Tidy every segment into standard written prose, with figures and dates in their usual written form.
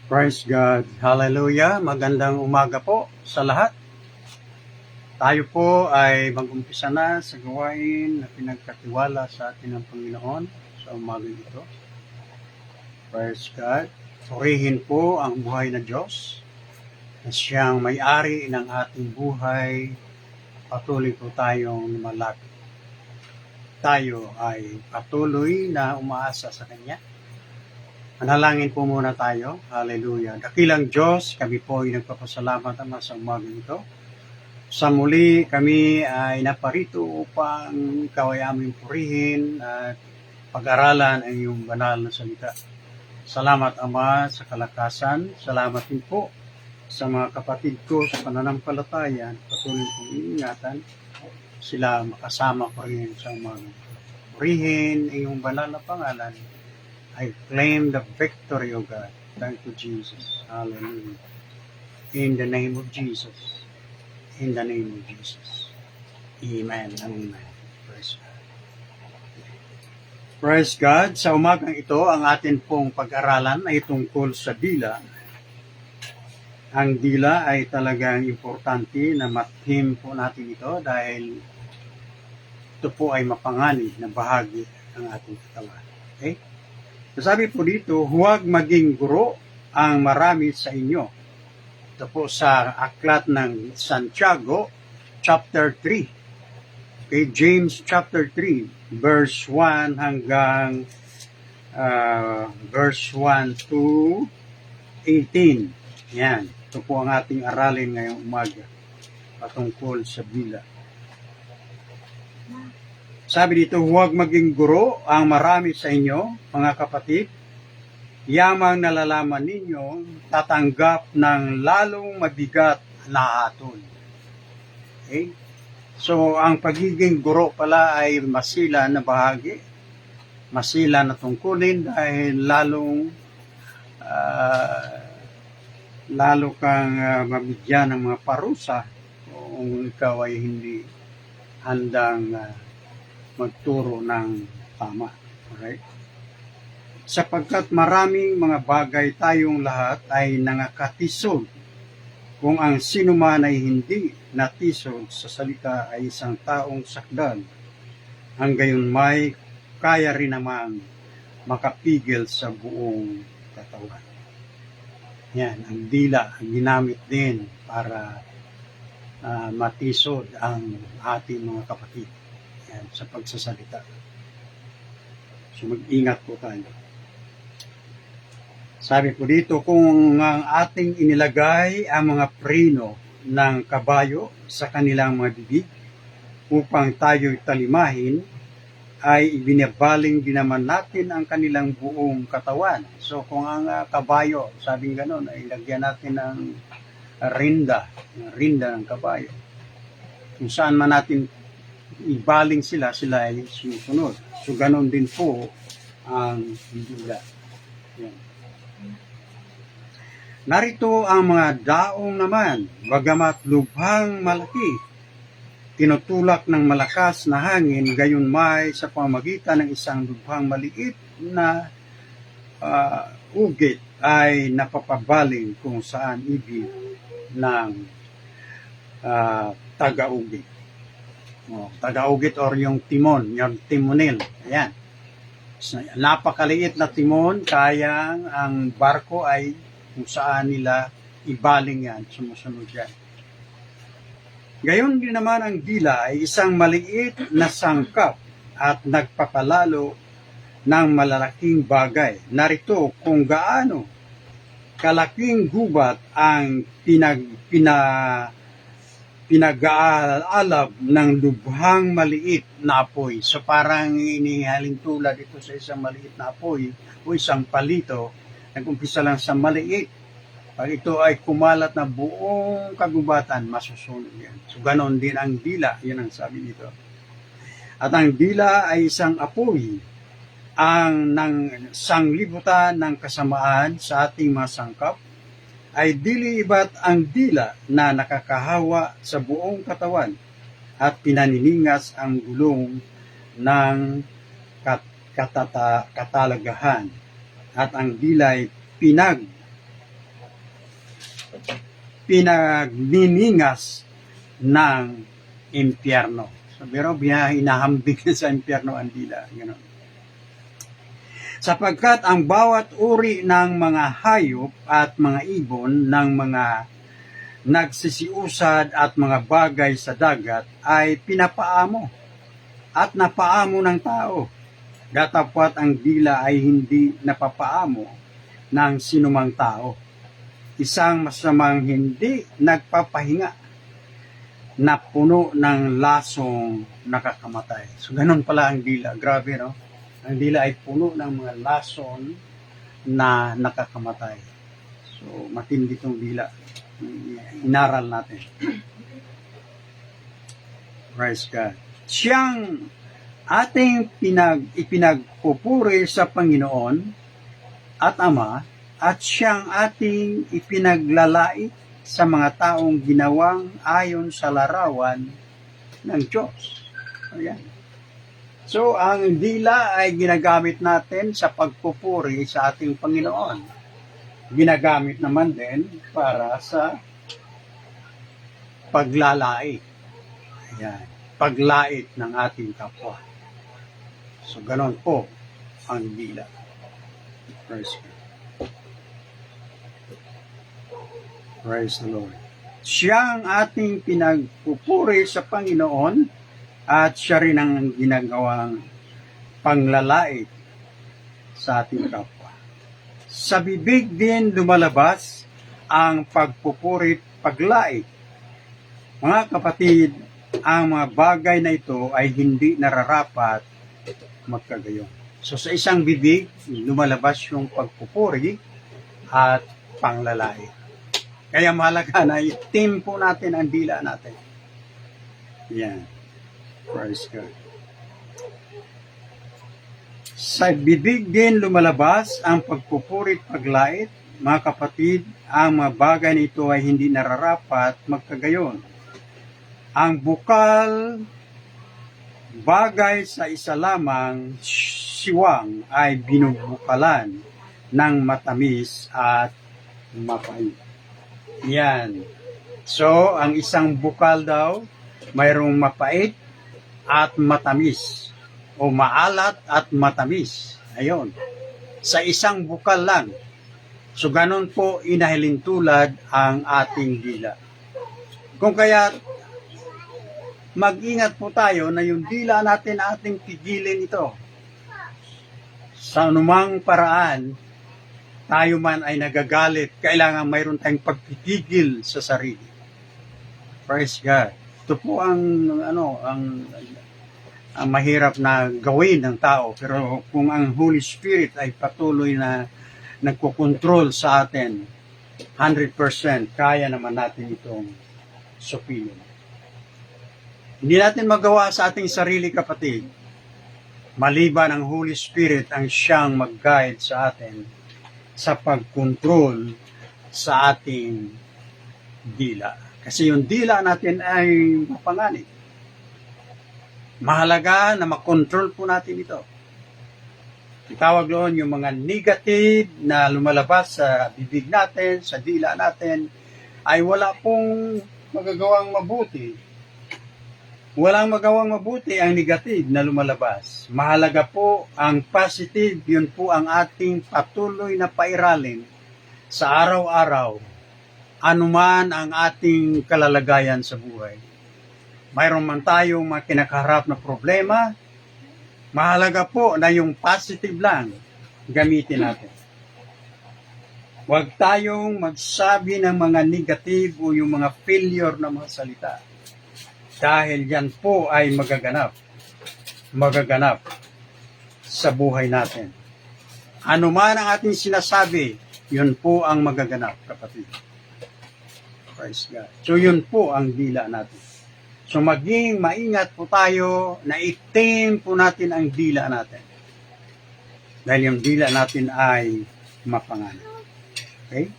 Praise God. Hallelujah. Magandang umaga po sa lahat. Tayo po ay mag-umpisa na sa gawain na pinagkatiwala sa atin ng Panginoon sa umaga ito. Praise God. Purihin po ang buhay na Diyos na siyang may-ari ng ating buhay. Patuloy po tayong lumalapit. Tayo ay patuloy na umaasa sa Kanya. Manalangin po muna tayo. Hallelujah. Dakilang Diyos, kami po ay nagpapasalamat naman sa umaga ito. Sa muli, kami ay naparito upang ikaw ay aming purihin at pag-aralan ang iyong banal na salita. Salamat, Ama, sa kalakasan. Salamat din po sa mga kapatid ko sa pananampalataya. Patuloy kong iingatan sila makasama ko rin sa umaga. Purihin ang iyong banal na pangalan. I claim the victory, O God. Thank you, Jesus. Hallelujah. In the name of Jesus. In the name of Jesus. Amen. Amen. Praise God. Praise God. Sa umagang ito, ang atin pong pag-aralan ay tungkol sa dila. Ang dila ay talagang importante na mathim po natin ito dahil ito po ay mapanganib na bahagi ng ating katawan. Okay? Sabi po dito, huwag maging guro ang marami sa inyo. Ito po sa aklat ng Santiago, chapter 3. Okay, James chapter 3, verse 1 hanggang verse 1 to 18. Yan, ito po ang ating aralin ngayong umaga patungkol sa dila. Sabi dito, huwag maging guro ang marami sa inyo, mga kapatid. Yamang nalalaman ninyo, tatanggap ng lalong mabigat na hatol. Okay? So, ang pagiging guro pala ay masila na bahagi. Masila na tungkulin dahil lalo kang mabigyan ng mga parusa kung ikaw ay hindi handang magturo ng tama. Alright? Sapagkat maraming mga bagay tayong lahat ay nangakatisod. Kung ang sino man ay hindi natisod sa salita ay isang taong sakdal, ang gayon may kaya rin namang makapigil sa buong katawan. Yan, ang dila, ang ginamit din para matisod ang ating mga kapatid. Yan, sa pagsasalita. So mag-ingat po tayo. Sabi po dito, kung ang ating inilagay ang mga preno ng kabayo sa kanilang mga bibig upang tayo'y talimahin, ay ibinabaling din naman natin ang kanilang buong katawan. So kung ang kabayo, sabing gano'n, ay lagyan natin ng rinda ng kabayo. Kung saan man natin ibaling sila ay susunod. So, ganon din po ang dila. Yan. Narito ang mga daong naman, bagamat lubhang malaki, tinutulak ng malakas na hangin, gayon may sa pamamagitan ng isang lubhang maliit na ugit ay napapabaling kung saan ibig ng taga-ugit. Taga-ugit or yung timon, yung timonel. Ayan. So, napakaliit na timon, kaya ang barko ay kung saan nila ibaling yan, sumusunod yan. Gayon din naman ang dila ay isang maliit na sangkap at nagpapalalo ng malalaking bagay. Narito kung gaano kalaking gubat ang pinag-aalab ng lubhang maliit na apoy. So parang inihalin tulad ito sa isang maliit na apoy o isang palito. Nag-umpisa lang sa maliit. Pag ito ay kumalat na buong kagubatan, masusunod yan. So ganon din ang dila. Yan ang sabi dito. At ang dila ay isang apoy ang sanglibutan ng kasamaan sa ating mga sangkap ay dili iba't ang dila na nakakahawa sa buong katawan at pinaniningas ang gulong ng katalagahan at ang dila ay pinagniningas ng impyerno. So, pero hinahambing na sa impyerno ang dila. Ganun. Sapagkat ang bawat uri ng mga hayop at mga ibon ng mga nagsisiusad at mga bagay sa dagat ay pinapaamo at napaamo ng tao. Datapwat ang dila ay hindi napapaamo ng sinumang tao. Isang masamang hindi nagpapahinga na puno ng lasong nakakamatay. So, ganun pala ang dila. Grabe, no? Ang dila ay puno ng mga lason na nakakamatay. So, matindi itong dila. Inaral natin. Praise God. Siyang ating ipinagpupuri sa Panginoon at Ama, at siyang ating ipinaglalait sa mga taong ginawang ayon sa larawan ng Diyos. Ayan. So, ang dila ay ginagamit natin sa pagpupuri sa ating Panginoon. Ginagamit naman din para sa paglalait. Ayan. Paglait ng ating kapwa. So, ganon po ang dila. Praise God. Praise the Lord. Siya ang ating pinagpupuri sa Panginoon at siya rin ang ginagawang panglalait sa ating kapwa. Sa bibig din lumalabas ang pagpupuri at paglait. Mga kapatid, ang mga bagay na ito ay hindi nararapat magkagayon. So sa isang bibig, lumalabas yung pagpupuri at panglalait. Kaya mahalaga na i-team po natin ang dila natin. Yan. Praise God. Sa bibig din lumalabas ang pagpupuri at paglait. Mga kapatid, ang mga bagay nito ay hindi nararapat magkagayon. Ang bukal bagay sa isa lamang siwang ay binubukalan ng matamis at mapait. Yan. So, ang isang bukal daw, mayroong mapait at matamis. O maalat at matamis. Ayun. Sa isang bukal lang. So, ganun po inahilintulad ang ating dila. Kung kaya, mag-ingat po tayo na yung dila natin ating pigilin ito. Sa anumang paraan, tayo man ay nagagalit, kailangan mayroon tayong pagpipigil sa sarili. Praise God. Ito po ang mahirap na gawin ng tao, pero kung ang Holy Spirit ay patuloy na nagkokontrol sa atin 100%, kaya naman natin itong supilin. Hindi natin magawa sa ating sarili, kapatid. Maliban ang Holy Spirit ang siyang mag-guide sa atin sa pag-control sa ating dila. Kasi yung dila natin ay mapanganib. Mahalaga na makontrol po natin ito. Itawag doon yung mga negative na lumalabas sa bibig natin, sa dila natin, ay wala pong magagawang mabuti. Walang magawang mabuti ang negative na lumalabas. Mahalaga po ang positive, yun po ang ating patuloy na pairalin sa araw-araw, anuman ang ating kalalagayan sa buhay. Mayroon man tayong mga kinakaharap na problema, mahalaga po na yung positive lang gamitin natin. Huwag tayong magsabi ng mga negative o yung mga failure na mga salita. Dahil yan po ay magaganap sa buhay natin. Ano man ang ating sinasabi, yun po ang magaganap, kapatid. Praise God. So yun po ang dila natin. So maging maingat po tayo na itim po natin ang dila natin. Dahil yung dila natin ay mapanganib. Okay?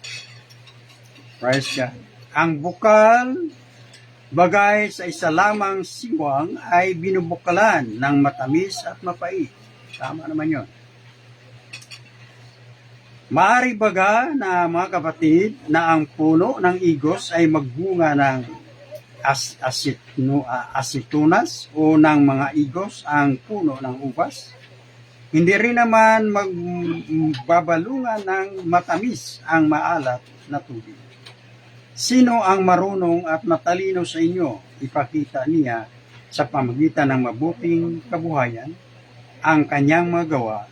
Praise God. Ang bukal bagay sa isa lamang siwang ay binubukalan ng matamis at mapait. Tama naman yun. Maaari baga na mga kapatid na ang puno ng igos ay magbunga ng asitunas o ng mga igos ang puno ng ubas? Hindi rin naman magbabalungan ng matamis ang maalat na tubig. Sino ang marunong at matalino sa inyo? Ipakita niya sa pamagitan ng mabuting kabuhayan ang kanyang magawa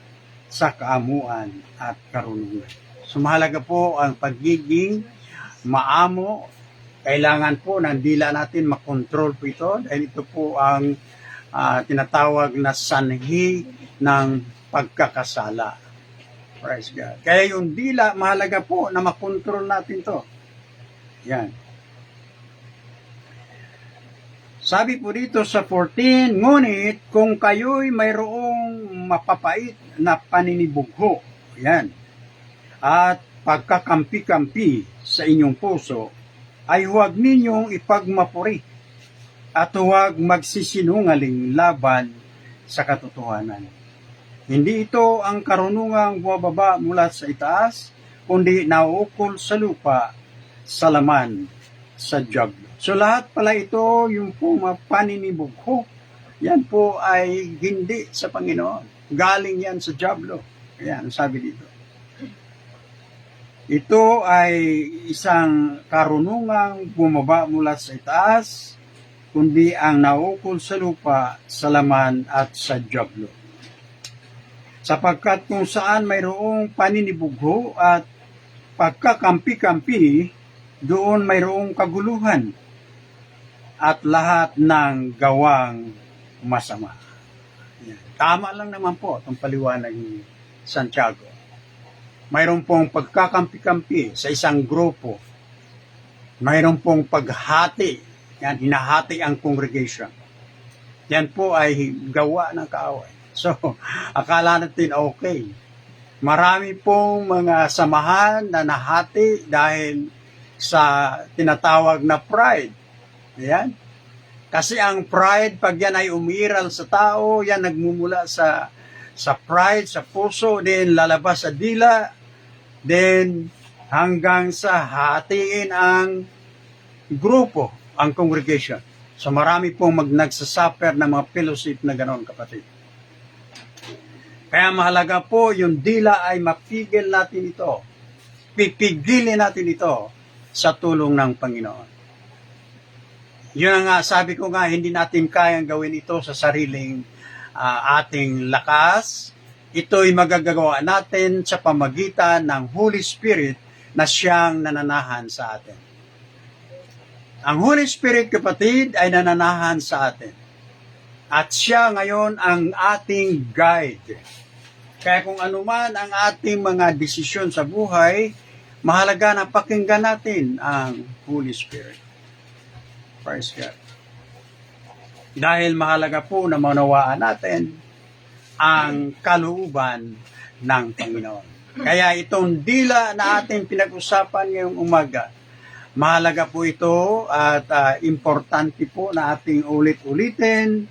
sa kaamuan at karunungan. So mahalaga po ang pagiging maamo. Kailangan po ng dila natin makontrol po ito dahil ito po ang tinatawag na sanhi ng pagkakasala. Praise God. Kaya yung dila, mahalaga po na makontrol natin to. Yan. Sabi po dito sa 14, ngunit kung kayo'y mayroong mapapait na paninibugho, yan, at pagkakampi-kampi sa inyong puso, ay huwag ninyong ipagmapuri at huwag magsisinungaling laban sa katotohanan. Hindi ito ang karunungang bumababa mula sa itaas, kundi nauukol sa lupa, sa laman, sa diablo. So lahat pala ito, yung po paninibugho, yan po ay hindi sa Panginoon. Galing yan sa diablo. Ayan, sabi dito. Ito ay isang karunungang bumaba mula sa itaas, kundi ang naukol sa lupa, sa laman at sa diablo. Sapagkat kung saan mayroong paninibugho at pagkakampi-kampi, doon mayroong kaguluhan at lahat ng gawang masama. Yan. Tama lang naman po itong paliwanag ni Santiago. Mayroon pong pagkakampi-kampi sa isang grupo. Mayroon pong paghati. Yan, hinahati ang congregation. Yan po ay gawa ng kaaway. So, akala natin okay. Marami pong mga samahan na nahati dahil sa tinatawag na pride. Ayan. Kasi ang pride, pag yan ay umiral sa tao, yan nagmumula sa pride, sa puso, then lalabas sa dila, then hanggang sa hatiin ang grupo, ang congregation. So marami pong nagsasuffer ng mga fellowship na ganoon, kapatid. Kaya mahalaga po yung dila ay mapigil natin ito. Pipigilin natin ito sa tulong ng Panginoon. Yun ang nga, sabi ko nga, hindi natin kayang gawin ito sa sariling ating lakas. Ito'y magagagawa natin sa pamagitan ng Holy Spirit na siyang nananahan sa atin. Ang Holy Spirit, kapatid, ay nananahan sa atin. At siya ngayon ang ating guide. Kaya kung anuman ang ating mga desisyon sa buhay, mahalaga na pakinggan natin ang Holy Spirit. Praise God. Dahil mahalaga po na maunawaan natin ang kalooban ng Panginoon. Kaya itong dila na ating pinag-usapan ngayong umaga, mahalaga po ito at importante po na ating ulit-ulitin,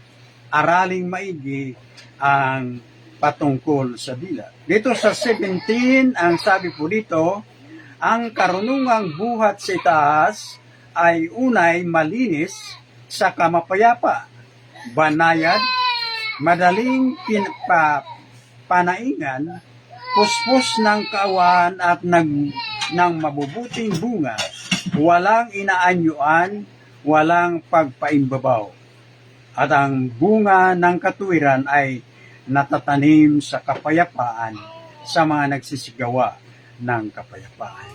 araling maigi ang patungkol sa dila. Dito sa 17, ang sabi po dito, ang karunungang buhat sa itaas ay unay malinis sa kamapayapa, banayad, madaling panaingan, puspos ng kaawan at ng mabubuting bunga, walang inaanyuan, walang pagpaimbabaw. At ang bunga ng katuwiran ay natatanim sa kapayapaan sa mga nagsisigawa ng kapayapaan.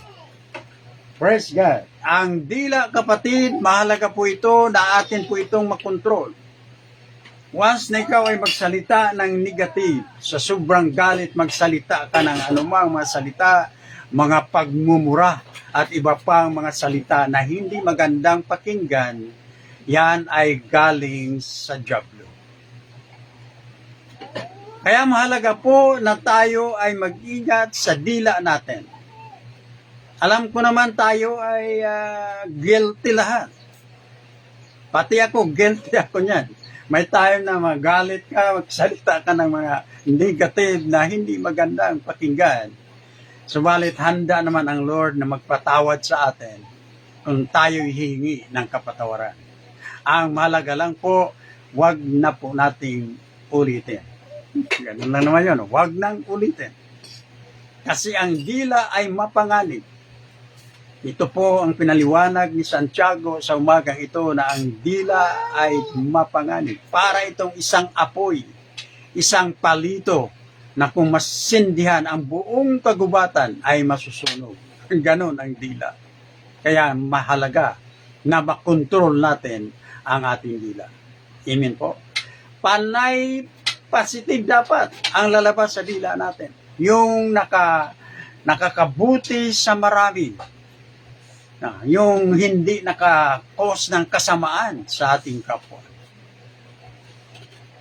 Praise God. Ang dila, kapatid, mahalaga po ito na atin po itong makontrol. Once na ikaw ay magsalita ng negative, sa sobrang galit, magsalita ka ng anumang mga salita, mga pagmumura, at iba pang mga salita na hindi magandang pakinggan, yan ay galing sa diablo. Kaya mahalaga po na tayo ay mag-ingat sa dila natin. Alam ko naman tayo ay guilty lahat. Pati ako, guilty ako niyan. May time na magalit ka, magsalita ka ng mga negative na hindi magandang pakinggan. Subalit handa naman ang Lord na magpatawad sa atin kung tayo hihingi ng kapatawaran. Ang mahalaga lang po, wag na po nating ulitin. Ganun lang naman yun, wag nang ulitin. Kasi ang dila ay mapanganib. Ito po ang pinaliwanag ni Santiago sa umagang ito na ang dila ay mapanganib. Para itong isang apoy, isang palito na kung masindihan ang buong kagubatan ay masusunog. Ganon ang dila. Kaya mahalaga na makontrol natin ang ating dila. Amen po. Panay positive dapat ang lalabas sa dila natin. Yung nakakabuti sa marami. Yung hindi naka-cause ng kasamaan sa ating kapwa.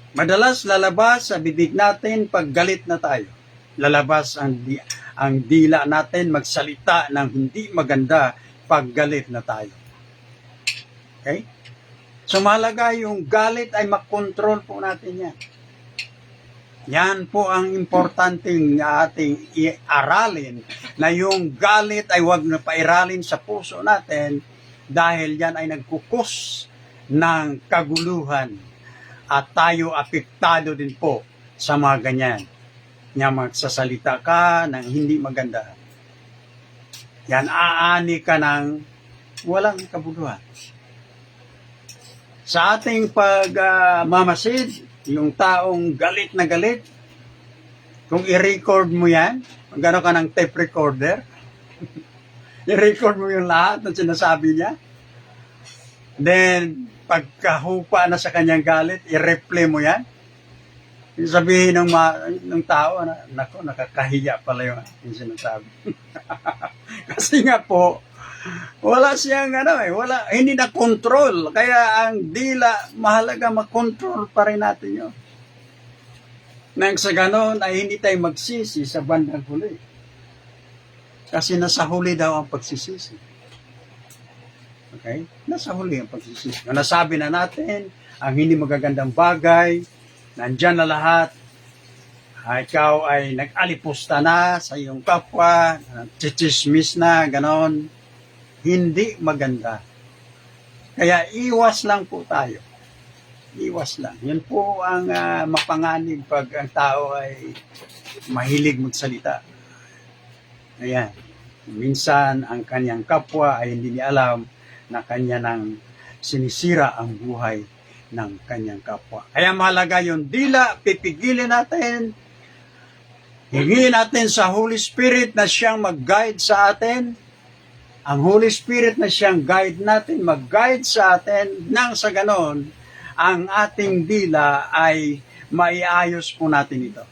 Madalas lalabas sa bibig natin pag galit na tayo. Lalabas ang dila natin magsalita ng hindi maganda pag galit na tayo. Okay? So mahalaga yung galit ay makontrol po natin yan. Yan po ang importanteng ating iaralin na yung galit ay huwag na pairalin sa puso natin dahil yan ay nagkukus ng kaguluhan at tayo apektado din po sa mga ganyan. Yan magsasalita ka ng hindi maganda. Yan aani ka ng walang kabuluhan. Sa ating pagmamasid, yung taong galit na galit, kung i-record mo yan, gano'n ka ng tape recorder, i-record mo yung lahat ng sinasabi niya, then, pagkahupa na sa kanyang galit, i-replay mo yan, sabihin ng tao, nako, nakakahiya pala yung sinasabi. Kasi nga po, wala siyang hindi na control. Kaya ang dila, mahalaga mag-control pa rin natin yun. Nang sa ganon ay hindi tayo magsisi sa bandang huli. Kasi nasa huli daw ang pagsisisi. Okay? Nasa huli ang pagsisisi. Kung nasabi na natin, ang hindi magagandang bagay, nandyan na lahat, ikaw ay nag-alipusta na sa iyong kapwa, chichismis na, ganon, hindi maganda. Kaya iwas lang po tayo. Iwas lang. Yan po ang mapanganib pag ang tao ay mahilig magsalita. Ayan. Minsan ang kanyang kapwa ay hindi niya alam na kanya nang sinisira ang buhay ng kanyang kapwa. Kaya mahalaga yung dila, pipigilin natin, hingin natin sa Holy Spirit na siyang mag-guide sa atin. Ang Holy Spirit na siyang guide natin, mag-guide sa atin, nang sa ganon, ang ating dila ay maiayos po natin ito.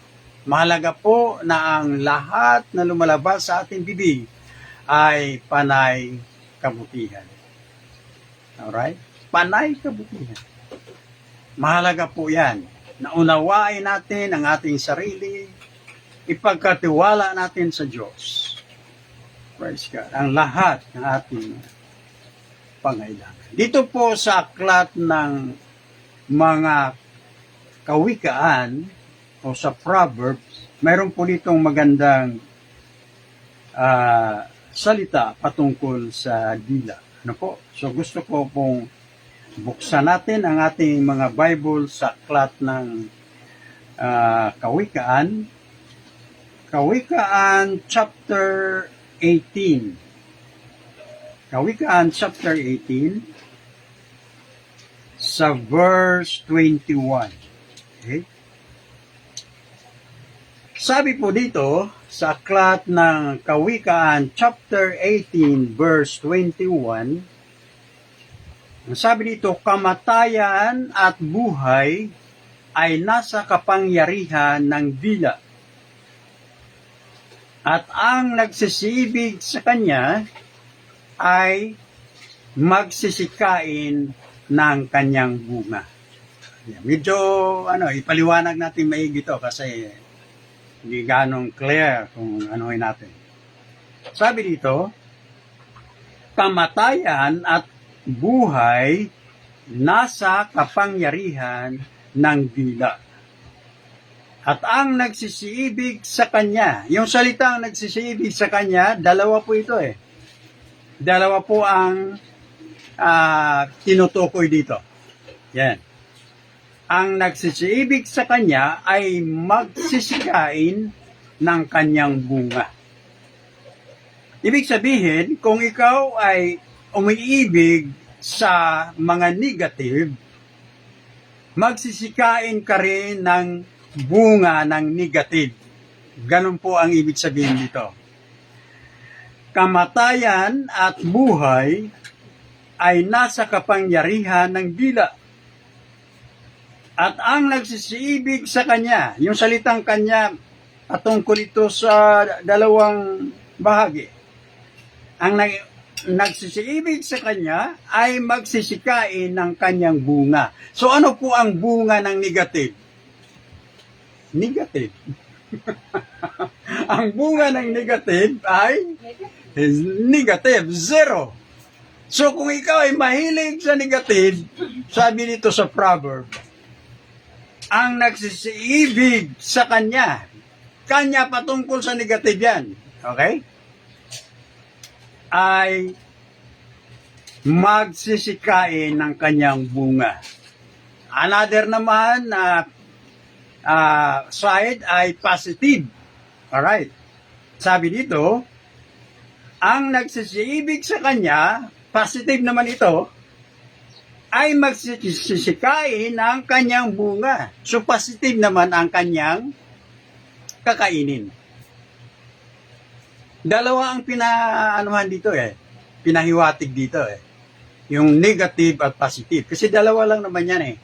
Mahalaga po na ang lahat na lumalabas sa ating bibig ay panay kabutihan. Alright? Panay kabutihan. Mahalaga po yan. Naunawain natin ang ating sarili, ipagkatiwala natin sa Diyos. Praise God. Ang lahat ng ating pangailangan. Dito po sa aklat ng mga kawikaan o sa Proverbs, mayroon po ditong magandang salita patungkol sa dila. Ano po? So gusto ko pong buksan natin ang ating mga Bible sa aklat ng kawikaan. Kawikaan chapter 18. Kawikaan chapter 18 sa verse 21. Okay? Sabi po dito sa aklat ng Kawikaan chapter 18 verse 21, sabi dito, kamatayan at buhay ay nasa kapangyarihan ng dila. At ang nagsisibig sa kanya ay magsisikain ng kanyang bunga. Medyo, ipaliwanag natin maigi ito kasi hindi ganong clear kung anuhin natin. Sabi dito, kamatayan at buhay nasa kapangyarihan ng dila. At ang nagsisiibig sa kanya, yung salitang nagsisiibig sa kanya, dalawa po ito eh. Dalawa po ang tinutukoy dito. Yan. Ang nagsisiibig sa kanya ay magsisikain ng kanyang bunga. Ibig sabihin, kung ikaw ay umiibig sa mga negative, magsisikain ka rin ng bunga ng negative. Ganun po ang ibig sabihin dito. Kamatayan at buhay ay nasa kapangyarihan ng dila. At ang nagsisiibig sa kanya, yung salitang kanya, patungkol ito sa dalawang bahagi. Ang nagsisiibig sa kanya ay magsisikain ng kanyang bunga. So ano po ang bunga ng negative? Negative. Ang bunga ng negative ay negative, zero. So kung ikaw ay mahilig sa negative, sabi nito sa proverb, ang nagsisiibig sa kanya patungkol sa negative yan, okay? Ay magsisikain ng kanyang bunga. Another naman side ay positive. Alright. Sabi dito, ang nagsisiibig sa kanya, positive naman ito, ay magsisikain ng kanyang bunga. So positive naman ang kanyang kakainin. Dalawa ang pinaanuhan dito pinahiwatig dito yung negative at positive. Kasi dalawa lang naman yan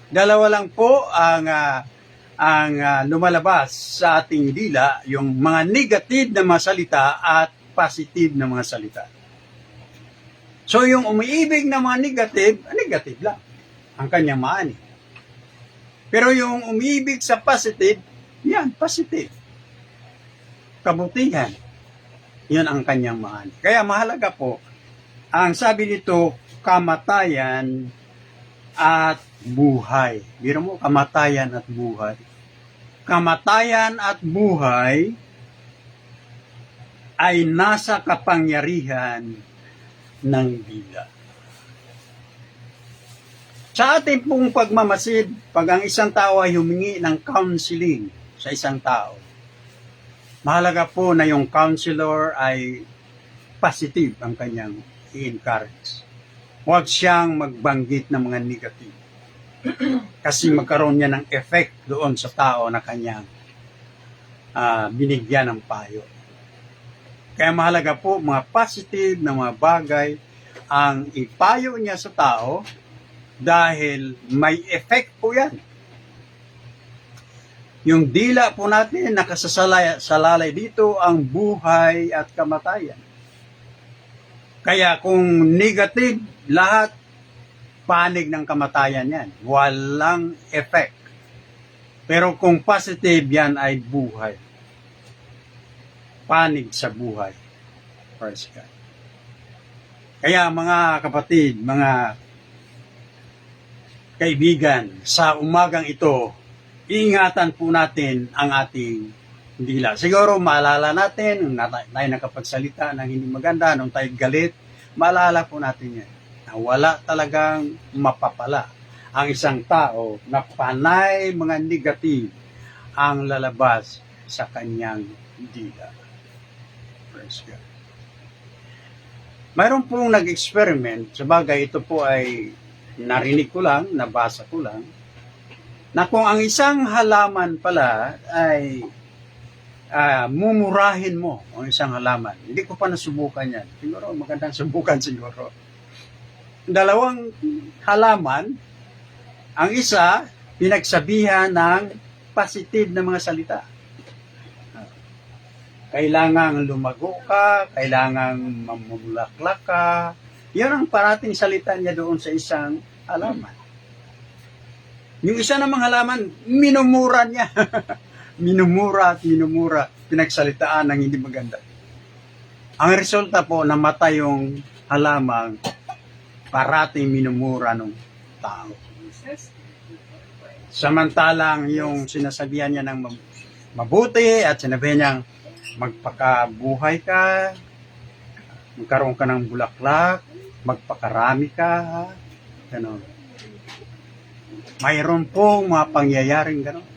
Dalawa lang po ang lumalabas sa ating dila, yung mga negative na mga salita at positive na mga salita. So yung umiibig na mga negative lang ang kanyang maani. Pero yung umiibig sa positive, yan, positive. Kabutihan. Yan ang kanyang maani. Kaya mahalaga po, ang sabi nito, kamatayan at buhay. Biro mo, kamatayan at buhay. Kamatayan at buhay ay nasa kapangyarihan ng dila. Sa ating pong pagmamasid, pag ang isang tao ay humingi ng counseling sa isang tao, mahalaga po na yung counselor ay positive ang kanyang i-encourage. Huwag siyang magbanggit ng mga negative. Kasi magkaroon niya ng effect doon sa tao na kanyang binigyan ng payo. Kaya mahalaga po mga positive na mga bagay ang ipayo niya sa tao dahil may effect po yan. Yung dila po natin nakasalalay dito ang buhay at kamatayan. Kaya kung negative, lahat panig ng kamatayan yan. Walang effect. Pero kung positive, yan ay buhay. Panig sa buhay. Praise God. Kaya mga kapatid, mga kaibigan, sa umagang ito, iingatan po natin ang ating dila. Siguro maalala natin, nung tayo nakapagsalita ng hindi maganda, nung tayo galit, maalala po natin yan. Na wala talagang mapapala ang isang tao na panay mga negative ang lalabas sa kanyang dila. Praise God. Mayroon pong nag-experiment, sabagay ito po ay narinig ko lang, nabasa ko lang, na kung ang isang halaman pala ay mumurahin mo ang isang halaman. Hindi ko pa nasubukan yan. Siguro magandang subukan siguro. Dalawang halaman, ang isa, pinagsabihan ng positive na mga salita. Kailangang lumago ka, kailangang mamulaklak ka. Yan ang parating salita niya doon sa isang halaman. Yung isa namang halaman, minumura niya. Minumura at minumura, pinagsalitaan ng hindi maganda. Ang resulta po, namatay yung halamang parating minumura ng tao. Samantalang yung sinasabihan niya ng mabuti at sinabihan niyang magpakabuhay ka, magkaroon ka ng bulaklak, magpakarami ka, gano'n. Mayroon pong mga pangyayaring gano'n.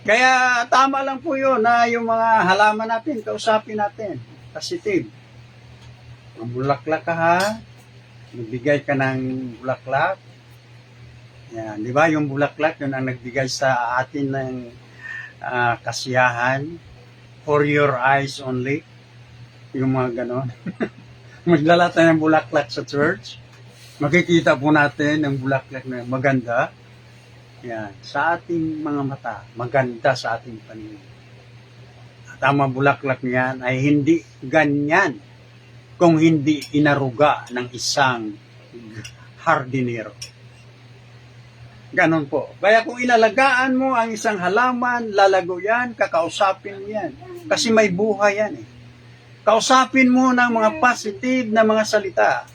Kaya tama lang po yun na yung mga halaman natin, kausapin natin, positive. Bulaklak ka ha, magbigay ka ng bulaklak. Yan, di ba? Yung bulaklak, yun ang nagbigay sa atin ng kasiyahan. For your eyes only. Yung mga ganon. Magdala tayo ng bulaklak sa church. Makikita po natin ang bulaklak na maganda. Yan, sa ating mga mata. Maganda sa ating paningin. At ang mga bulaklak niyan ay hindi ganyan kung hindi inaruga ng isang hardinero. Ganon po. Kaya kung inalagaan mo ang isang halaman, lalago yan, kakausapin mo yan. Kasi may buhay yan eh. Kausapin mo ng mga positive na mga salita.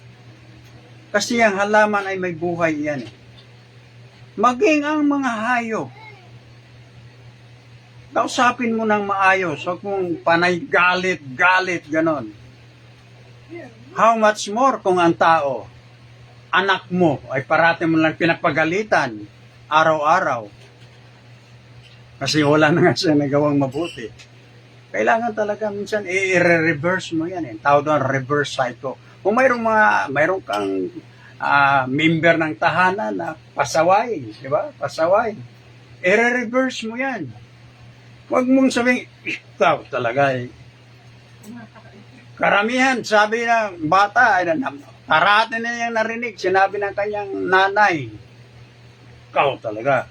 Kasi ang halaman ay may buhay yan eh. Maging ang mga hayop. Kausapin mo ng maayos. Huwag mong panay galit, ganon. How much more kung ang tao, anak mo ay parati mo lang pinapagalitan araw-araw. Kasi wala na nga siya nagawang mabuti. Kailangan talaga minsan i-reverse mo yan. Tawag doon reverse cycle. Kung mayroong kang member ng tahanan na pasaway, di ba? Pasaway. I-reverse mo yan. Huwag mong sabihin, ikaw talaga eh. Karamihan, sabi ng bata, parati na niyang narinig, sinabi ng kanyang nanay, ikaw talaga,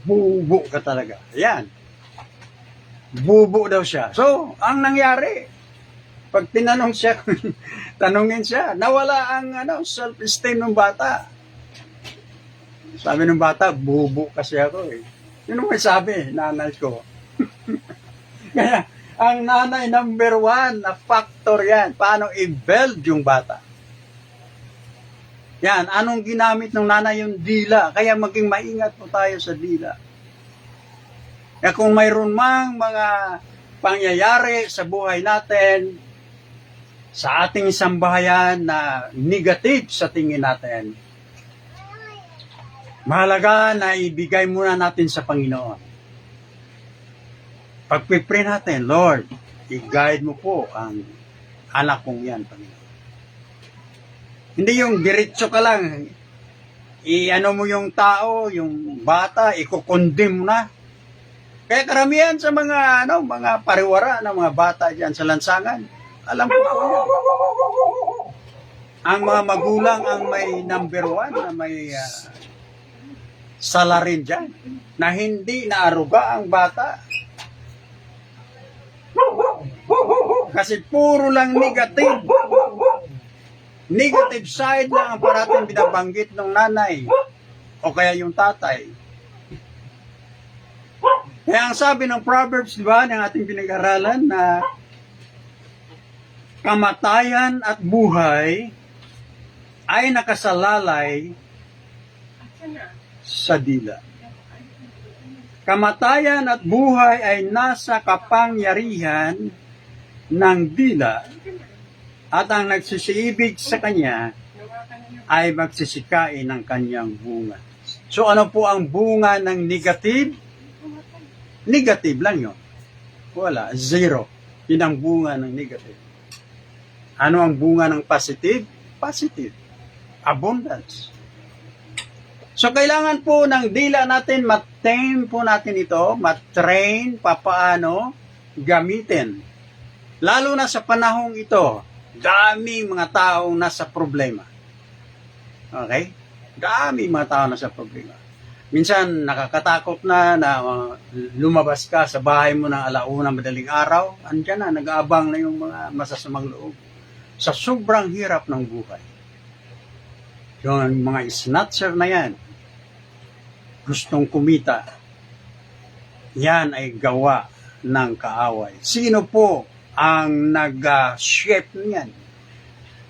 bubo ka talaga. Yan. Bubo daw siya. So, ang nangyari, pag tanungin siya, nawala ang self-esteem ng bata. Sabi ng bata, bubo kasi ako eh. Yun ang may sabi, nanay ko. Kaya, ang nanay number 1 na factor yan. Paano i-build yung bata? Yan, anong ginamit ng nanay yung dila? Kaya maging maingat po tayo sa dila. Kaya kung mayroon mang mga pangyayari sa buhay natin, sa ating sambahayan na negative sa tingin natin, mahalaga na ibigay muna natin sa Panginoon. Pag-pray natin, Lord, i-guide mo po ang anak kong yan, Panginoon. Hindi yung diretso ka lang, i-ano mo yung tao, yung bata, i-condemn mo na. Kaya karamihan sa mga pariwara ng mga bata diyan sa lansangan, alam ko po yan. Ang mga magulang ang may number 1 na may salarin dyan, na hindi naaruga ang bata. Kasi puro lang negative. Negative side lang ang parating binabanggit ng nanay o kaya yung tatay. Kaya ang sabi ng Proverbs, di ba, ng ating pinag-aralan na kamatayan at buhay ay nakasalalay sa dila. Kamatayan at buhay ay nasa kapangyarihan ng dila at ang nagsisiibig sa kanya ay magsisikain ng kanyang bunga. So ano po ang bunga ng negative? Negative lang yun. Wala, 0. Yun ang bunga ng negative. Ano ang bunga ng positive? Positive. Abundance. So, kailangan po ng dila natin, mat-tame po natin ito, mat-train, papaano gamitin. Lalo na sa panahong ito, daming mga taong nasa problema. Okay? Daming mga taong nasa problema. Minsan, nakakatakot na lumabas ka sa bahay mo ng alauna madaling araw, andyan na, nag-aabang na yung mga masasamang loob. Sa sobrang hirap ng buhay. Yung mga snatcher na yan, gustong kumita, yan ay gawa ng kaaway. Sino po ang nag-shape niyan?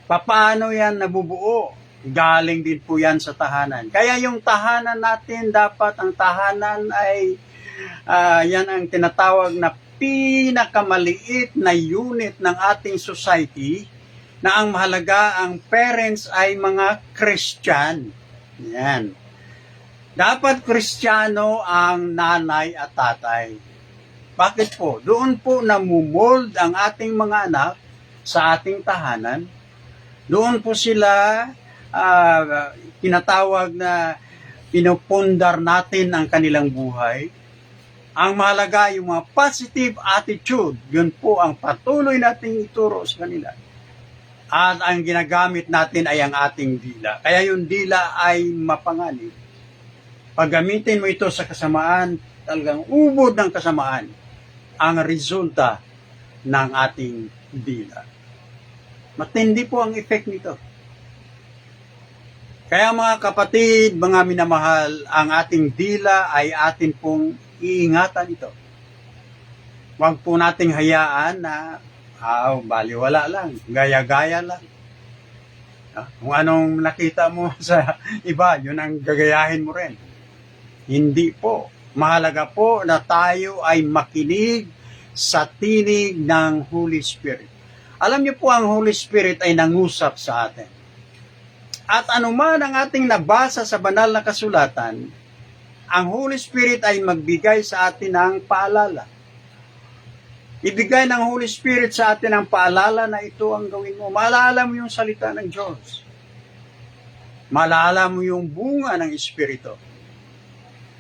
Paano yan nabubuo? Galing din po yan sa tahanan. Kaya yung tahanan natin, dapat ang tahanan ay yan ang tinatawag na pinakamaliit na unit ng ating society, na ang mahalaga, ang parents ay mga Christian. Yan. Dapat Kristiyano ang nanay at tatay. Bakit po? Doon po namumold ang ating mga anak sa ating tahanan. Doon po sila tinatawag na pinupundar natin ang kanilang buhay. Ang mahalaga yung mga positive attitude, yun po ang patuloy nating ituro sa kanila. At ang ginagamit natin ay ang ating dila. Kaya yung dila ay mapanganib. Pag gamitin mo ito sa kasamaan, talagang ubod ng kasamaan ang resulta ng ating dila. Matindi po ang effect nito. Kaya mga kapatid, mga minamahal, ang ating dila ay atin pong iingatan ito. Huwag po nating hayaan na baliwala lang, gaya-gaya lang. Kung anong nakita mo sa iba, yun ang gagayahin mo rin. Hindi po. Mahalaga po na tayo ay makinig sa tinig ng Holy Spirit. Alam niyo po, ang Holy Spirit ay nangusap sa atin. At anuman ang ating nabasa sa banal na kasulatan, ang Holy Spirit ay magbigay sa atin ng paalala. Ibigay ng Holy Spirit sa atin ang paalala na ito ang gawin mo. Maalala mo yung salita ng Diyos. Maalala mo yung bunga ng Espiritu.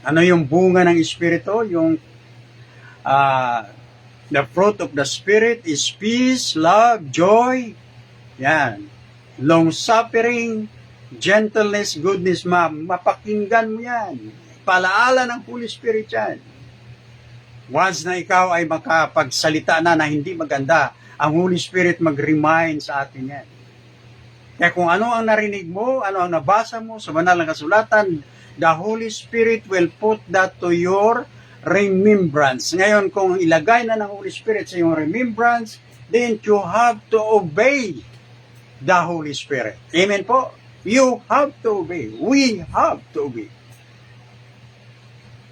Ano yung bunga ng Espiritu? Yung the fruit of the Spirit is peace, love, joy, yan, long-suffering, gentleness, goodness, mapakinggan mo yan. Palaala ng Holy Spirit yan. Once na ikaw ay makapagsalita na hindi maganda, ang Holy Spirit mag-remind sa atin yan. Kaya kung ano ang narinig mo, ano ang nabasa mo sa banal na kasulatan, the Holy Spirit will put that to your remembrance. Ngayon, kung ilagay na ng Holy Spirit sa iyong remembrance, then you have to obey the Holy Spirit. Amen po? You have to obey. We have to obey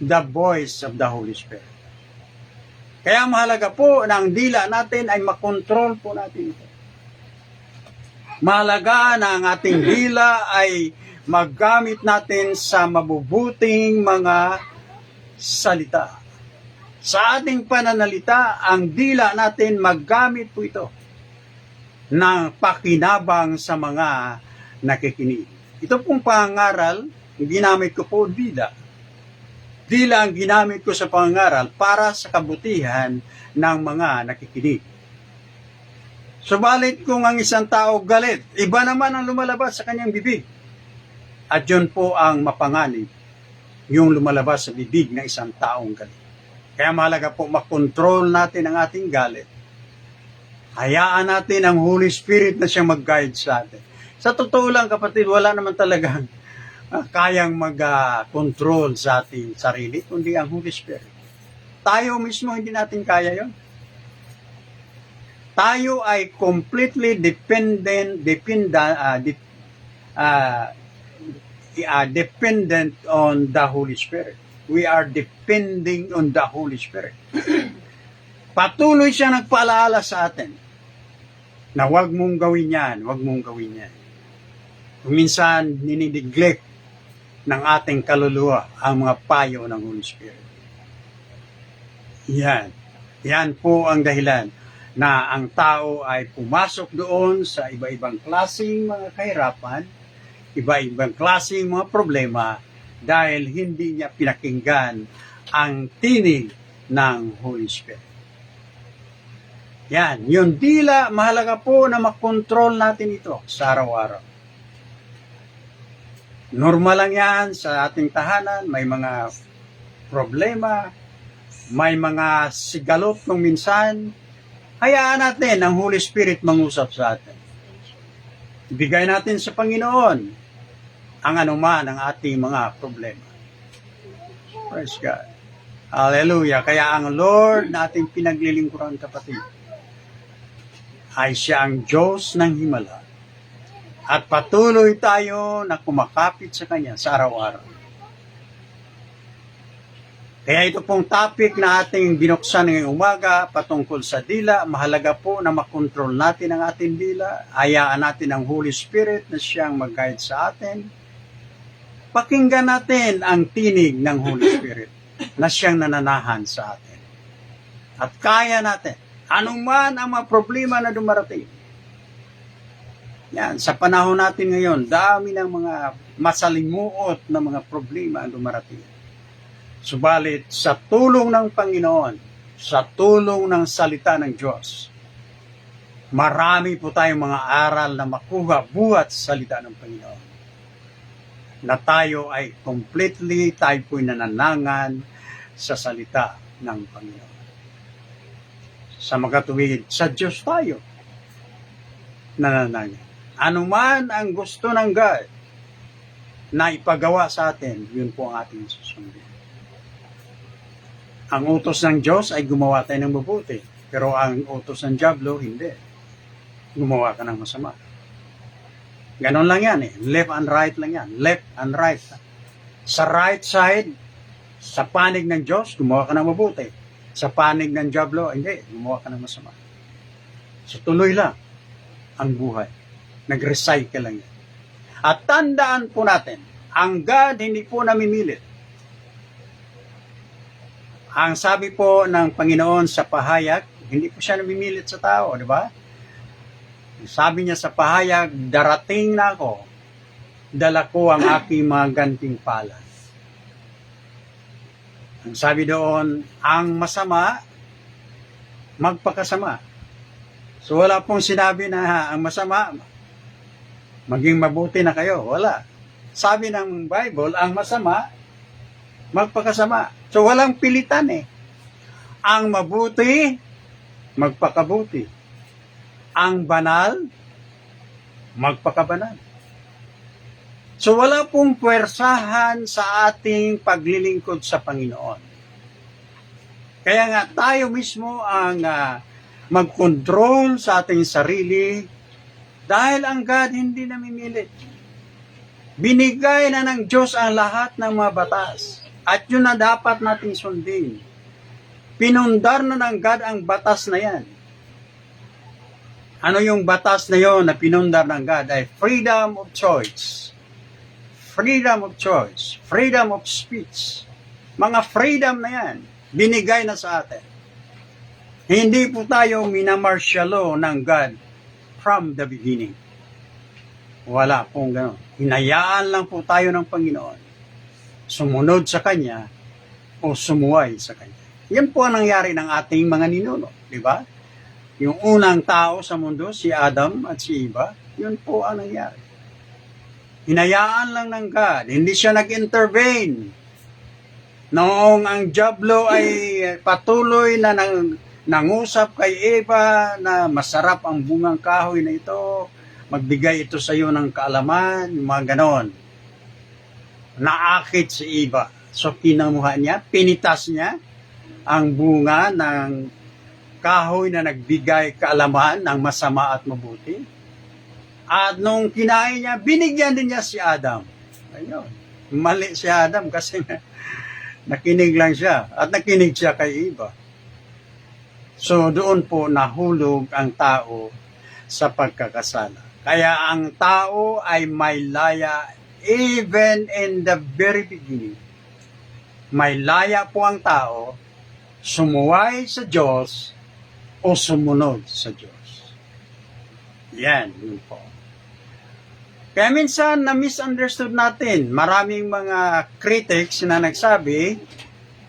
the voice of the Holy Spirit. Kaya mahalaga po na ang dila natin ay makontrol po natin ito. Mahalaga na ang ating dila ay maggamit natin sa mabubuting mga salita. Sa ating pananalita, ang dila natin maggamit po ito ng pakinabang sa mga nakikinig. Ito pong pangaral, ginamit ko po dila. Dila ang ginamit ko sa pangaral para sa kabutihan ng mga nakikinig. Subalit kung ang isang tao galit, iba naman ang lumalabas sa kanyang bibig. At yun po ang mapanganib, yung lumalabas sa bibig ng isang taong galit. Kaya mahalaga po makontrol natin ang ating galit. Hayaan natin ang Holy Spirit na siyang mag-guide sa atin. Sa totoo lang kapatid, wala naman talagang kayang mag-control sa ating sarili, kundi ang Holy Spirit. Tayo mismo, hindi natin kaya yon. Tayo ay completely dependent on the Holy Spirit. We are depending on the Holy Spirit. Patuloy siya nagpaalala sa atin na huwag mong gawin yan, huwag mong gawin yan. Kung minsan, ninineglect ng ating kaluluwa ang mga payo ng Holy Spirit. Yan. Yan po ang dahilan na ang tao ay pumasok doon sa iba-ibang klaseng mga kahirapan, iba-ibang klaseng mga problema dahil hindi niya pinakinggan ang tinig ng Holy Spirit. Yan. Yung dila, mahalaga po na makontrol natin ito sa araw-araw. Normal lang yan sa ating tahanan, may mga problema, may mga sigalot nung minsan. Hayaan natin ang Holy Spirit mangusap sa atin. Ibigay natin sa Panginoon ang anuman ang ating mga problema. Praise God. Hallelujah. Kaya ang Lord na ating pinaglilingkuran, kapatid, ay siya ang Diyos ng himala. At patuloy tayo na kumakapit sa Kanya sa araw-araw. Kaya ito pong topic na ating binuksan ngayong umaga patungkol sa dila. Mahalaga po na makontrol natin ang ating dila. Hayaan natin ang Holy Spirit na siyang mag-guide sa atin. Pakinggan natin ang tinig ng Holy Spirit na siyang nananahan sa atin. At kaya natin. Anuman ang mga problema na dumarating. Yan, sa panahon natin ngayon, dami ng mga masalimuot na mga problema ang dumarating. Subalit, sa tulong ng Panginoon, sa tulong ng salita ng Diyos, marami po tayong mga aral na makuha buhat sa salita ng Panginoon. Na tayo ay completely, tayo po'y nananangan sa salita ng Panginoon. Sa makatuwid, sa Diyos tayo nananangan. Anuman ang gusto ng God na ipagawa sa atin, yun po ang ating susundin. Ang utos ng Diyos ay gumawa tayo ng mabuti. Pero ang utos ng Diablo, hindi. Gumawa ka ng masama. Ganon lang yan eh. Left and right lang yan. Left and right. Sa right side, sa panig ng Diyos, gumawa ka ng mabuti. Sa panig ng Diablo, hindi. Gumawa ka ng masama. So tuloy lang ang buhay. Nag-recycle lang yan. At tandaan po natin, ang God hindi po namimilit. Ang sabi po ng Panginoon sa pahayag, hindi po siya namimilit sa tao, di ba? Sabi niya sa pahayag, darating na ako, dala ko ang aking mga gantimpala. Ang sabi doon, ang masama, magpakasama. So wala pong sinabi na ang masama, maging mabuti na kayo. Wala. Sabi ng Bible, ang masama, magpakasama. So walang pilitan eh. Ang mabuti, magpakabuti. Ang banal, magpakabanal. So wala pong puwersahan sa ating paglilingkod sa Panginoon. Kaya nga tayo mismo ang mag-control sa ating sarili dahil ang God hindi namimilit. Binigay na ng Diyos ang lahat ng mga batas. At yun na dapat nating sundin. Pinundar na ng God ang batas na yan. Ano yung batas na yon na pinundar ng God? Ay freedom of choice. Freedom of choice. Freedom of speech. Mga freedom na yan. Binigay na sa atin. Hindi po tayo minamarsyalo ng God from the beginning. Wala pong gano'n. Hinayaan lang po tayo ng Panginoon. Sumunod sa Kanya o sumuway sa Kanya. Yan po ang nangyari ng ating mga ninuno, di ba? Yung unang tao sa mundo, si Adam at si Eva, yun po ang nangyari. Hinayaan lang ng God, hindi siya nag-intervene. Noong ang Diablo ay patuloy na nangusap kay Eva na masarap ang bungang kahoy na ito, magbigay ito sa iyo ng kaalaman, mga ganon. Naakit si Eva. So kinamuha niya, pinitas niya ang bunga ng kahoy na nagbigay kaalaman ng masama at mabuti. At nung kinain niya, binigyan din niya si Adam. Ayun. Mali si Adam kasi nakinig lang siya. At nakinig siya kay Eva. So doon po nahulog ang tao sa pagkakasala. Kaya ang tao ay may laya even in the very beginning. May laya po ang tao sumuway sa Diyos o sumunod sa Diyos. Yan, yun po. Kaya minsan na-misunderstood natin. Maraming mga critics na nagsabi,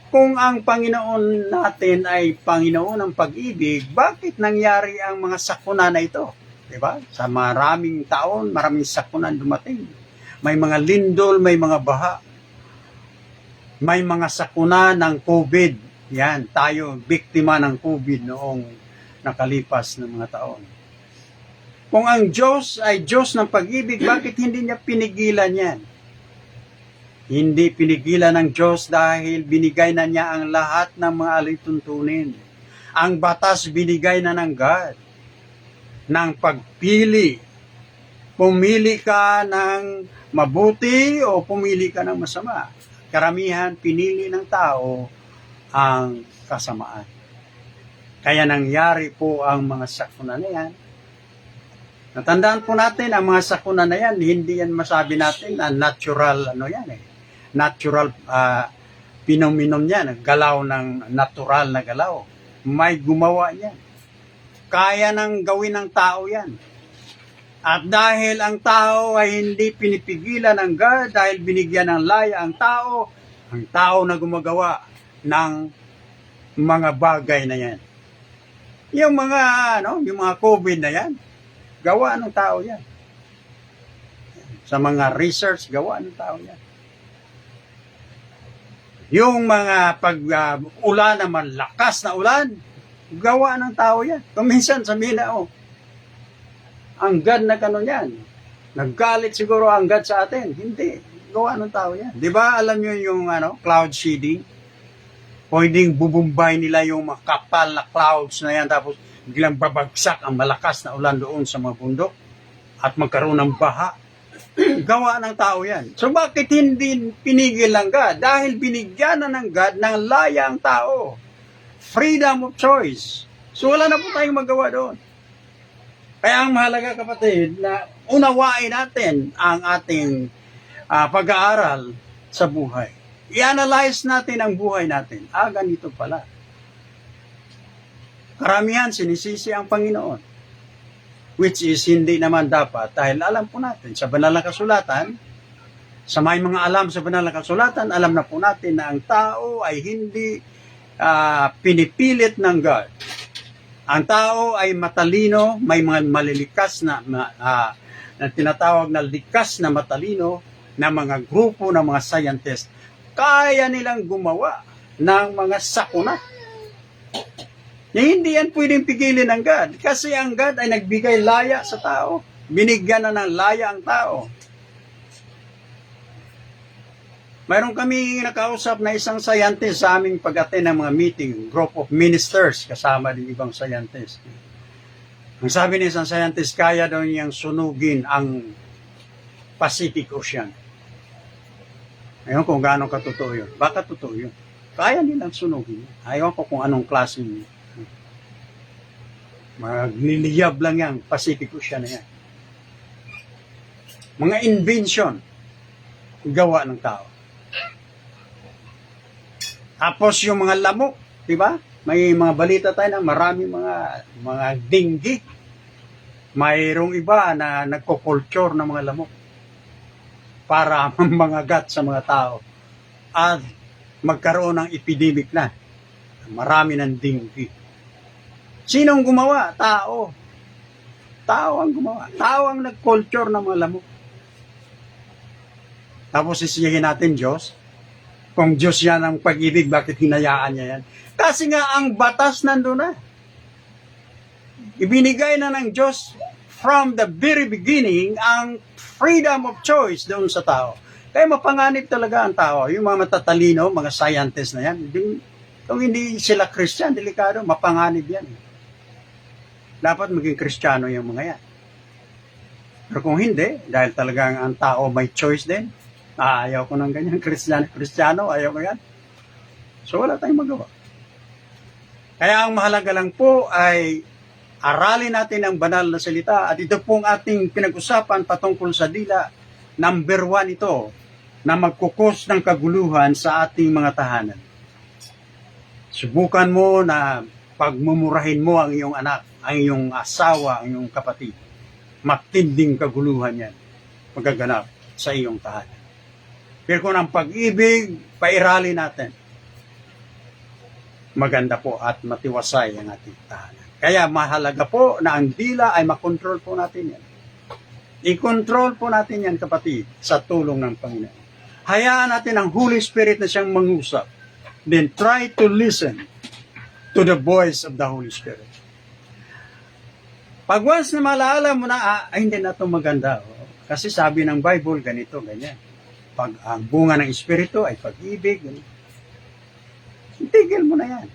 kung ang Panginoon natin ay Panginoon ng pag-ibig, bakit nangyari ang mga sakuna na ito? Diba? Sa maraming taon, maraming sakunan dumating. May mga lindol, may mga baha. May mga sakuna ng COVID. Yan, tayo biktima ng COVID noong nakalipas ng mga taon. Kung ang Diyos ay Diyos ng pag-ibig, bakit hindi niya pinigilan yan? Hindi pinigilan ng Diyos dahil binigay na niya ang lahat ng mga alituntunin. Ang batas binigay na ng God ng pagpili Pumili ka ng mabuti o pumili ka ng masama. Karamihan, pinili ng tao ang kasamaan. Kaya nangyari po ang mga sakuna na yan. Natandaan po natin, ang mga sakuna na yan, hindi yan masabi natin na natural, natural pinom-minom yan, galaw ng natural na galaw. May gumawa yan. Kaya nang gawin ng tao yan. At dahil ang tao ay hindi pinipigilan ng God, dahil binigyan ng laya ang tao na gumagawa ng mga bagay na yan. Yung mga COVID na yan, gawa ng tao yan. Sa mga research, gawa ng tao yan. Yung mga ulan naman, lakas na ulan, gawa ng tao yan. Kung minsan sabihin na, ang God na kanon yan. Naggalit siguro ang God sa atin. Hindi. Gawa ng tao yan. Di ba alam nyo yung cloud seeding? Pwedeng bubumbay nila yung makapal na clouds na yan tapos biglang babagsak ang malakas na ulan doon sa mga bundok at magkaroon ng baha. Gawa ng tao yan. So bakit hindi pinigil ng God? Dahil binigyan na ng God ng laya ang tao. Freedom of choice. So wala na po tayong magawa doon. Kaya ang mahalaga kapatid na unawain natin ang ating pag-aaral sa buhay. I-analyze natin ang buhay natin. Ganito pala. Karamihan sinisisi ang Panginoon. Which is hindi naman dapat dahil alam po natin sa banal na kasulatan, sa may mga alam sa banal na kasulatan, alam na po natin na ang tao ay hindi pinipilit ng God. Ang tao ay matalino, may mga malilikas na tinatawag na likas na matalino na mga grupo ng mga scientists. Kaya nilang gumawa ng mga sakuna. Hindi yan pwedeng pigilin ng God. Kasi ang God ay nagbigay laya sa tao. Binigyan na ng laya ang tao. Mayroon kami nakausap na isang scientist sa aming pag-attend ng mga meeting, group of ministers, kasama din ibang scientist. Ang sabi ng isang scientist, kaya daw niyang sunugin ang Pacific Ocean. Ayaw kung gaano katotoo yun. Baka totoo yun. Kaya nilang sunugin. Ayaw ko kung anong klase niya. Magliliyab lang yan, Pacific Ocean na yan. Mga invention, gawa ng tao. Tapos yung mga lamok, di ba? May mga balita tayo na marami mga dinggi. Mayroong iba na nagko-culture ng mga lamok para mangagat sa mga tao. At magkaroon ng epidemic na. Marami ng dinggi. Sinong gumawa? Tao. Tao ang gumawa. Tao ang nag-culture ng mga lamok. Tapos sisiyahin natin Diyos. Kung Diyos yan ang pag-ibig, bakit hinayaan niya yan? Kasi nga ang batas nandun na. Ibinigay na ng Diyos from the very beginning ang freedom of choice doon sa tao. Kaya mapanganib talaga ang tao. Yung mga matatalino, mga scientists na yan, kung hindi sila Christian, delikado, mapanganib yan. Dapat maging Kristiyano yung mga yan. Pero kung hindi, dahil talagang ang tao may choice din, ayaw ko ng ganyan, Kristiyano, ayaw ko yan. So wala tayong magawa. Kaya ang mahalaga lang po ay aralin natin ang banal na salita at ito pong ating pinag-usapan patungkol sa dila. Number 1 ito na magkukos ng kaguluhan sa ating mga tahanan. Subukan mo na pagmumurahin mo ang iyong anak, ang iyong asawa, ang iyong kapatid. Matinding kaguluhan yan magaganap sa iyong tahanan. Pero kung ang pag-ibig, pairali natin, maganda po at matiwasay ang ating tahanan. Kaya mahalaga po na ang dila ay makontrol po natin yan. I-control po natin yan, kapatid, sa tulong ng Panginoon. Hayaan natin ang Holy Spirit na siyang mangusap. Then try to listen to the voice of the Holy Spirit. Pag once na malaala mo na, hindi na ito maganda. Kasi sabi ng Bible, ganito, ganyan. Pag ang bunga ng Espiritu ay pag-ibig, tigil mo na yan.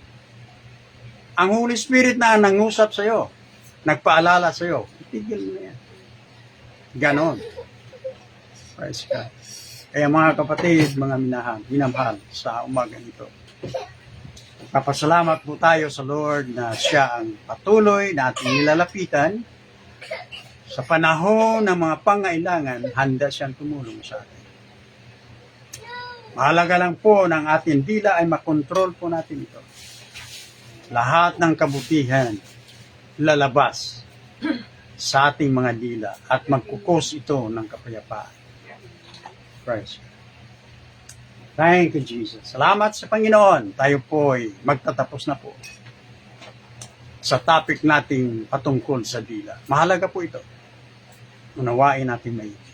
Ang Holy Spirit na nangusap sa iyo, nagpaalala sa iyo, tigil mo na yan. Ganon. Praise God. Kaya mga kapatid, mga minamahal sa umaga nito. Papasalamat po tayo sa Lord na siya ang patuloy na ating nilalapitan. Sa panahon ng mga pangailangan, handa siyang tumulong sa atin. Mahalaga lang po ng ating dila ay makontrol po natin ito. Lahat ng kabutihan lalabas sa ating mga dila at magkukos ito ng kapayapaan. Praise God. Thank you, Jesus. Salamat sa Panginoon. Tayo po ay magtatapos na po sa topic nating patungkol sa dila. Mahalaga po ito. Unawain natin maigi.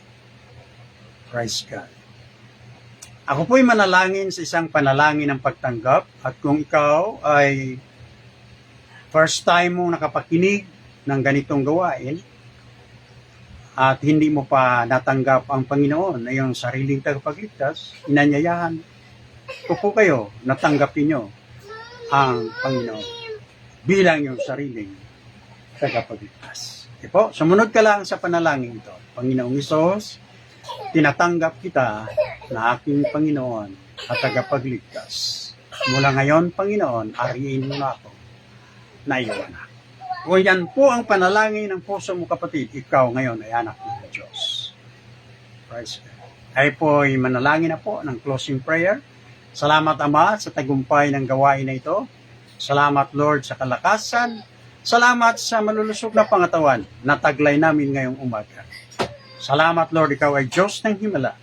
Praise God. Ako po'y manalangin sa isang panalangin ng pagtanggap at kung ikaw ay first time mong nakapakinig ng ganitong gawain at hindi mo pa natanggap ang Panginoon na iyong sariling tagapagligtas, inanyayahan ko po kayo na tanggapin nyo ang Panginoon bilang iyong sariling tagapagligtas. Okay po, sumunod ka lang sa panalangin ito. Panginoong Hesus, tinatanggap kita na aking Panginoon at tagapagligtas. Mula ngayon, Panginoon, ariin mo na ako na iyong anak. O yan po ang panalangin ng puso mo kapatid, ikaw ngayon ay anak ng Diyos. Praise God. Ay po ay manalangin na po ng closing prayer. Salamat Ama sa tagumpay ng gawain na ito. Salamat Lord sa kalakasan. Salamat sa malulusog na pangatawan na taglay namin ngayong umaga. Salamat Lord, ikaw ay Diyos ng himala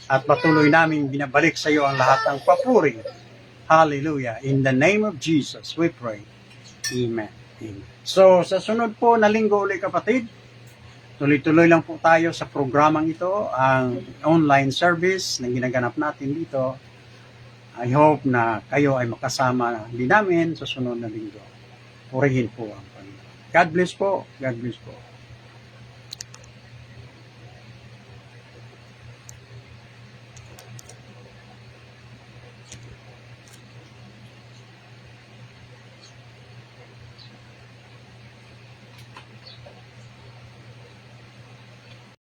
at patuloy namin binabalik sa iyo ang lahat ng papuri. Hallelujah. In the name of Jesus, we pray. Amen. Amen. So, sa sunod po na linggo ulit kapatid, tuloy-tuloy lang po tayo sa programang ito, ang online service na ginaganap natin dito. I hope na kayo ay makasama din namin sa sunod na linggo. Purihin po ang Panginoon. God bless po. God bless po.